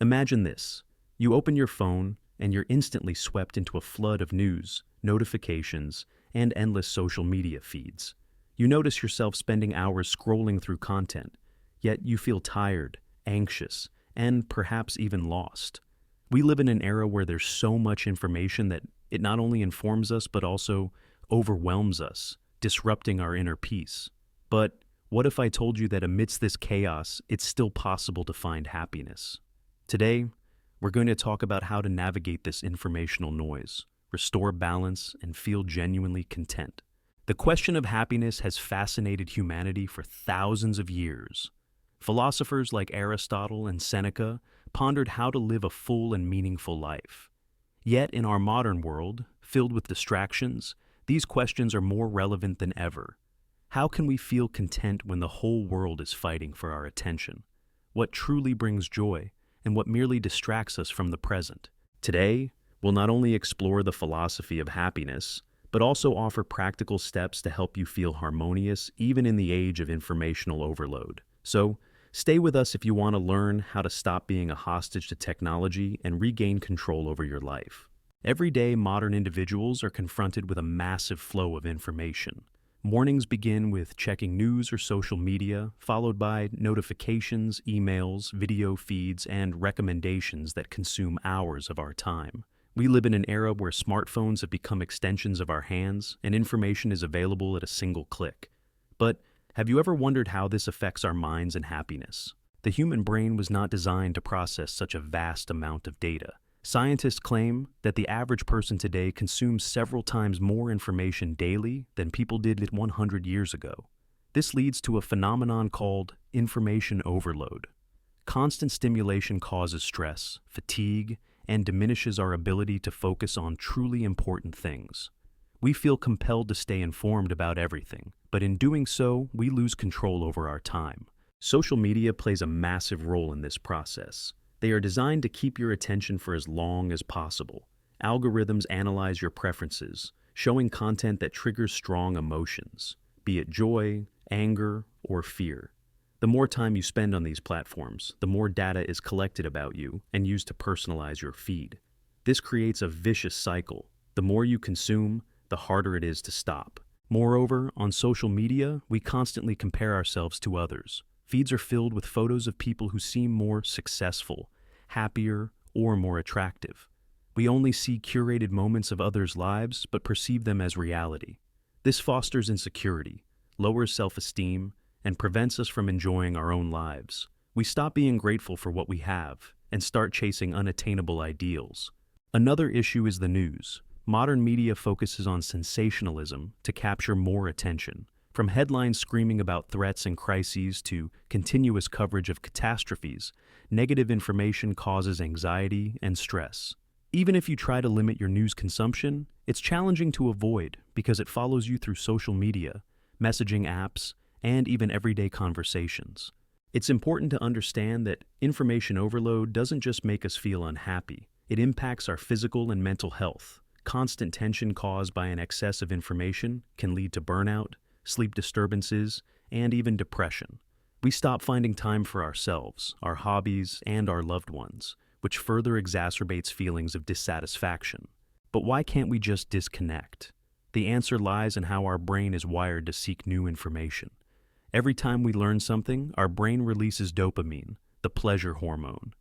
Imagine this. You open your phone and you're instantly swept into a flood of news, notifications, and endless social media feeds. You notice yourself spending hours scrolling through content, yet you feel tired, anxious, and perhaps even lost. We live in an era where there's so much information that it not only informs us but also overwhelms us, disrupting our inner peace. But what if I told you that amidst this chaos, it's still possible to find happiness? Today, we're going to talk about how to navigate this informational noise, restore balance, and feel genuinely content. The question of happiness has fascinated humanity for thousands of years. Philosophers like Aristotle and Seneca pondered how to live a full and meaningful life. Yet in our modern world, filled with distractions, these questions are more relevant than ever. How can we feel content when the whole world is fighting for our attention? What truly brings joy, and what merely distracts us from the present? Today, we'll not only explore the philosophy of happiness, but also offer practical steps to help you feel harmonious even in the age of informational overload. So, stay with us if you want to learn how to stop being a hostage to technology and regain control over your life. Every day, modern individuals are confronted with a massive flow of information. Mornings begin with checking news or social media, followed by notifications, emails, video feeds, and recommendations that consume hours of our time. We live in an era where smartphones have become extensions of our hands, and information is available at a single click. But have you ever wondered how this affects our minds and happiness? The human brain was not designed to process such a vast amount of data. Scientists claim that the average person today consumes several times more information daily than people did 100 years ago. This leads to a phenomenon called information overload. Constant stimulation causes stress, fatigue, and diminishes our ability to focus on truly important things. We feel compelled to stay informed about everything, but in doing so, we lose control over our time. Social media plays a massive role in this process. They are designed to keep your attention for as long as possible. Algorithms analyze your preferences, showing content that triggers strong emotions, be it joy, anger, or fear. The more time you spend on these platforms, the more data is collected about you and used to personalize your feed. This creates a vicious cycle. The more you consume, the harder it is to stop. Moreover, on social media, we constantly compare ourselves to others. Feeds are filled with photos of people who seem more successful, happier, or more attractive. We only see curated moments of others' lives, but perceive them as reality. This fosters insecurity, lowers self-esteem, and prevents us from enjoying our own lives. We stop being grateful for what we have and start chasing unattainable ideals. Another issue is the news. Modern media focuses on sensationalism to capture more attention. From headlines screaming about threats and crises to continuous coverage of catastrophes, negative information causes anxiety and stress. Even if you try to limit your news consumption, it's challenging to avoid because it follows you through social media, messaging apps, and even everyday conversations. It's important to understand that information overload doesn't just make us feel unhappy. It impacts our physical and mental health. Constant tension caused by an excess of information can lead to burnout, sleep disturbances, and even depression. We stop finding time for ourselves, our hobbies, and our loved ones, which further exacerbates feelings of dissatisfaction. But why can't we just disconnect? The answer lies in how our brain is wired to seek new information. Every time we learn something, our brain releases dopamine, the pleasure hormone.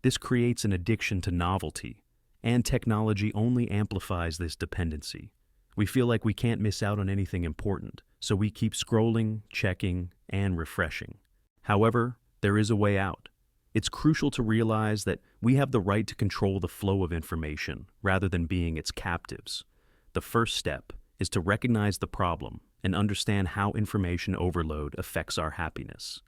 This creates an addiction to novelty, and technology only amplifies this dependency. We feel like we can't miss out on anything important, so we keep scrolling, checking, and refreshing. However, there is a way out. It's crucial to realize that we have the right to control the flow of information rather than being its captives. The first step is to recognize the problem and understand how information overload affects our happiness.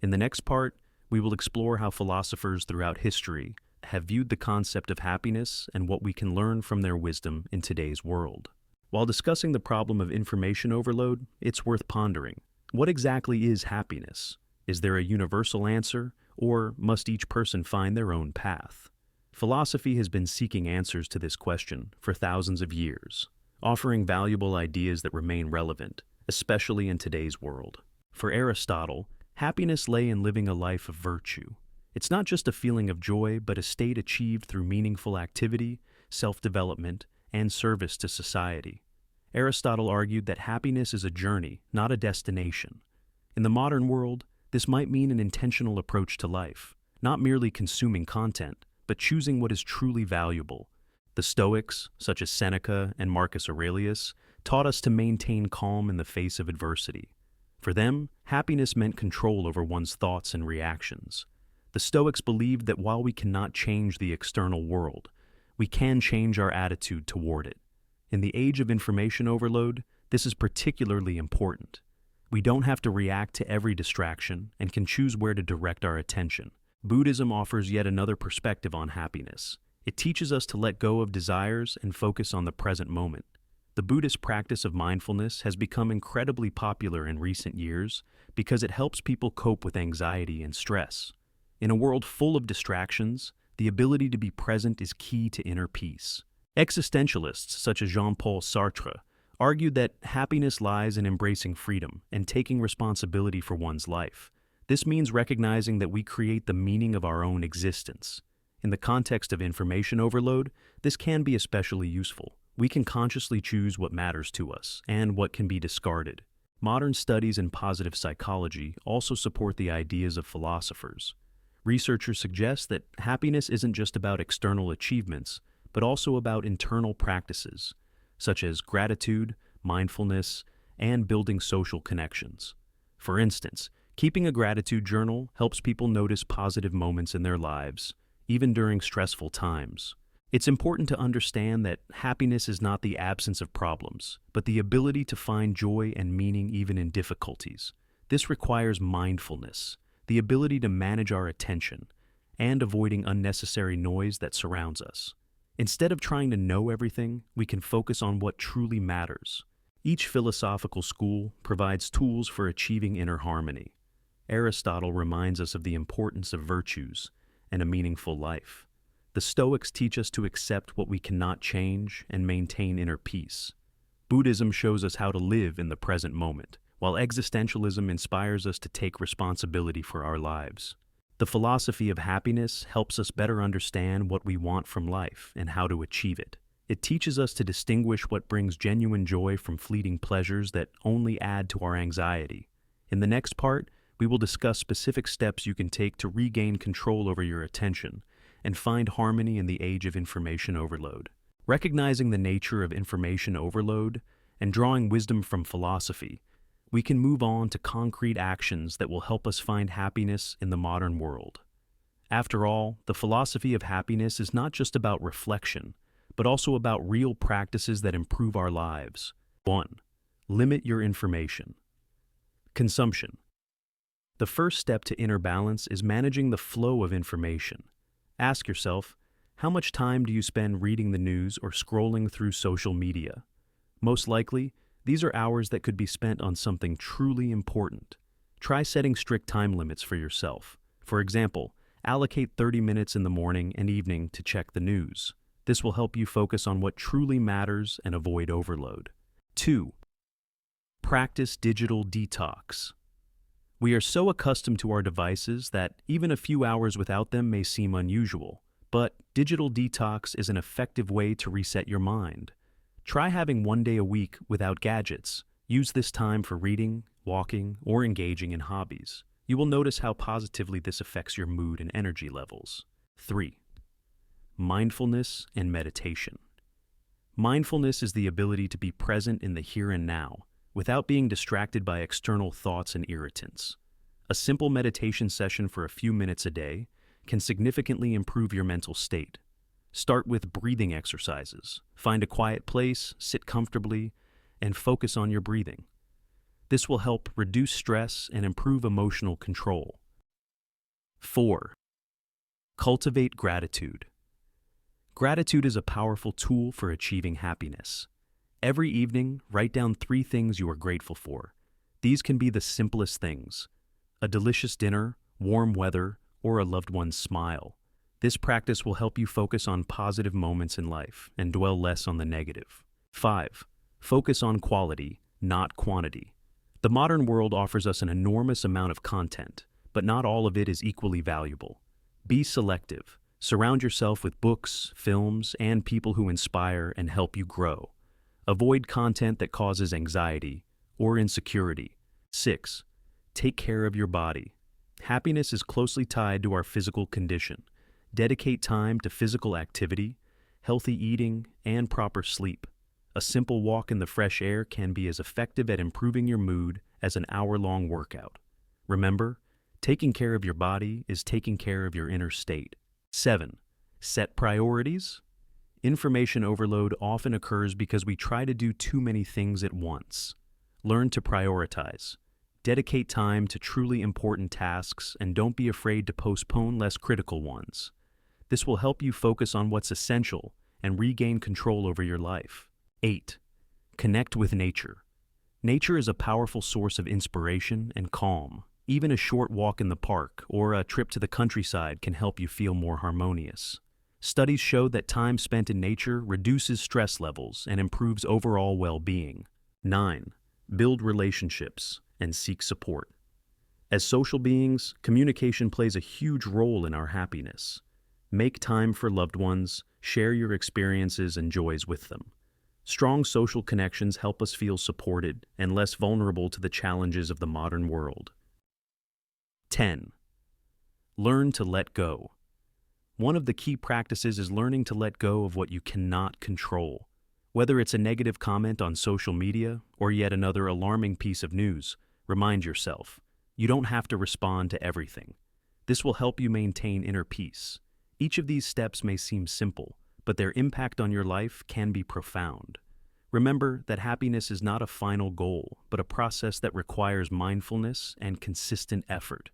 In the next part, we will explore how philosophers throughout history have viewed the concept of happiness and what we can learn from their wisdom in today's world. While discussing the problem of information overload, it's worth pondering. What exactly is happiness? Is there a universal answer, or must each person find their own path? Philosophy has been seeking answers to this question for thousands of years, offering valuable ideas that remain relevant, especially in today's world. For Aristotle, happiness lay in living a life of virtue. It's not just a feeling of joy, but a state achieved through meaningful activity, self-development, and service to society. Aristotle argued that happiness is a journey, not a destination. In the modern world, this might mean an intentional approach to life, not merely consuming content, but choosing what is truly valuable. The Stoics, such as Seneca and Marcus Aurelius, taught us to maintain calm in the face of adversity. For them, happiness meant control over one's thoughts and reactions. The Stoics believed that while we cannot change the external world, we can change our attitude toward it. In the age of information overload, this is particularly important. We don't have to react to every distraction and can choose where to direct our attention. Buddhism offers yet another perspective on happiness. It teaches us to let go of desires and focus on the present moment. The Buddhist practice of mindfulness has become incredibly popular in recent years because it helps people cope with anxiety and stress. In a world full of distractions, the ability to be present is key to inner peace. Existentialists such as Jean-Paul Sartre argued that happiness lies in embracing freedom and taking responsibility for one's life. This means recognizing that we create the meaning of our own existence. In the context of information overload, this can be especially useful. We can consciously choose what matters to us and what can be discarded. Modern studies in positive psychology also support the ideas of philosophers. Researchers suggest that happiness isn't just about external achievements, but also about internal practices, such as gratitude, mindfulness, and building social connections. For instance, keeping a gratitude journal helps people notice positive moments in their lives, even during stressful times. It's important to understand that happiness is not the absence of problems, but the ability to find joy and meaning even in difficulties. This requires mindfulness, the ability to manage our attention, and avoiding unnecessary noise that surrounds us. Instead of trying to know everything, we can focus on what truly matters. Each philosophical school provides tools for achieving inner harmony. Aristotle reminds us of the importance of virtues and a meaningful life. The Stoics teach us to accept what we cannot change and maintain inner peace. Buddhism shows us how to live in the present moment, while existentialism inspires us to take responsibility for our lives. The philosophy of happiness helps us better understand what we want from life and how to achieve it. It teaches us to distinguish what brings genuine joy from fleeting pleasures that only add to our anxiety. In the next part, we will discuss specific steps you can take to regain control over your attention and find harmony in the age of information overload. Recognizing the nature of information overload and drawing wisdom from philosophy, we can move on to concrete actions that will help us find happiness in the modern world. After all, the philosophy of happiness is not just about reflection, but also about real practices that improve our lives. 1. Limit your information. Consumption. The first step to inner balance is managing the flow of information. Ask yourself, how much time do you spend reading the news or scrolling through social media? Most likely, these are hours that could be spent on something truly important. Try setting strict time limits for yourself. For example, allocate 30 minutes in the morning and evening to check the news. This will help you focus on what truly matters and avoid overload. 2. Practice digital detox. We are so accustomed to our devices that even a few hours without them may seem unusual, but digital detox is an effective way to reset your mind. Try having one day a week without gadgets. Use this time for reading, walking, or engaging in hobbies. You will notice how positively this affects your mood and energy levels. 3. Mindfulness and meditation. Mindfulness is the ability to be present in the here and now, without being distracted by external thoughts and irritants. A simple meditation session for a few minutes a day can significantly improve your mental state. Start with breathing exercises. Find a quiet place, sit comfortably, and focus on your breathing. This will help reduce stress and improve emotional control. 4. Cultivate gratitude. Gratitude is a powerful tool for achieving happiness. Every evening, write down 3 things you are grateful for. These can be the simplest things: a delicious dinner, warm weather, or a loved one's smile. This practice will help you focus on positive moments in life and dwell less on the negative. 5. Focus on quality, not quantity. The modern world offers us an enormous amount of content, but not all of it is equally valuable. Be selective. Surround yourself with books, films, and people who inspire and help you grow. Avoid content that causes anxiety or insecurity. 6. Take care of your body. Happiness is closely tied to our physical condition. Dedicate time to physical activity, healthy eating, and proper sleep. A simple walk in the fresh air can be as effective at improving your mood as an hour-long workout. Remember, taking care of your body is taking care of your inner state. 7. Set priorities. Information overload often occurs because we try to do too many things at once. Learn to prioritize. Dedicate time to truly important tasks and don't be afraid to postpone less critical ones. This will help you focus on what's essential and regain control over your life. 8. Connect with nature. Nature is a powerful source of inspiration and calm. Even a short walk in the park or a trip to the countryside can help you feel more harmonious. Studies show that time spent in nature reduces stress levels and improves overall well-being. 9. Build relationships and seek support. As social beings, communication plays a huge role in our happiness. Make time for loved ones, share your experiences and joys with them. Strong social connections help us feel supported and less vulnerable to the challenges of the modern world. 10. Learn to let go. One of the key practices is learning to let go of what you cannot control. Whether it's a negative comment on social media or yet another alarming piece of news, remind yourself, you don't have to respond to everything. This will help you maintain inner peace. Each of these steps may seem simple, but their impact on your life can be profound. Remember that happiness is not a final goal, but a process that requires mindfulness and consistent effort.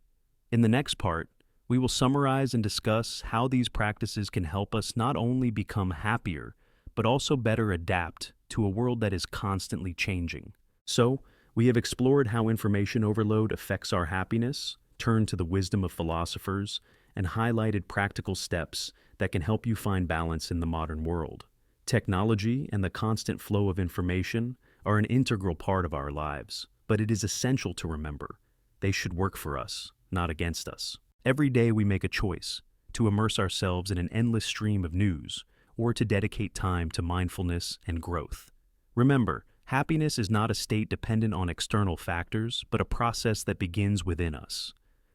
In the next part, we will summarize and discuss how these practices can help us not only become happier, but also better adapt to a world that is constantly changing. So, we have explored how information overload affects our happiness, turned to the wisdom of philosophers, and highlighted practical steps that can help you find balance in the modern world. Technology and the constant flow of information are an integral part of our lives, but it is essential to remember they should work for us, not against us. Every day we make a choice to immerse ourselves in an endless stream of news or to dedicate time to mindfulness and growth. Remember, happiness is not a state dependent on external factors, but a process that begins within us.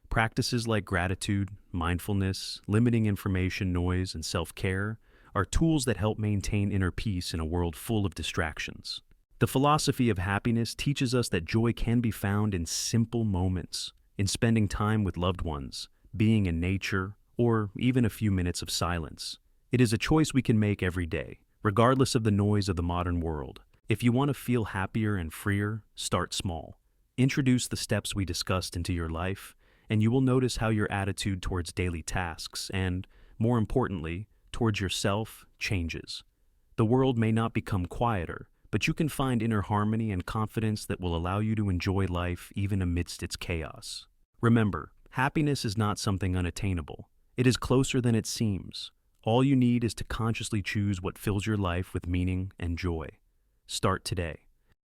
Practices like gratitude, mindfulness, limiting information noise, and self-care are tools that help maintain inner peace in a world full of distractions. The philosophy of happiness teaches us that joy can be found in simple moments, in spending time with loved ones, being in nature, or even a few minutes of silence. It is a choice we can make every day, regardless of the noise of the modern world. If you want to feel happier and freer, start small. Introduce the steps we discussed into your life, and you will notice how your attitude towards daily tasks and, more importantly, towards yourself changes. The world may not become quieter, but you can find inner harmony and confidence that will allow you to enjoy life even amidst its chaos. Remember, happiness is not something unattainable. It is closer than it seems. All you need is to consciously choose what fills your life with meaning and joy. Start today.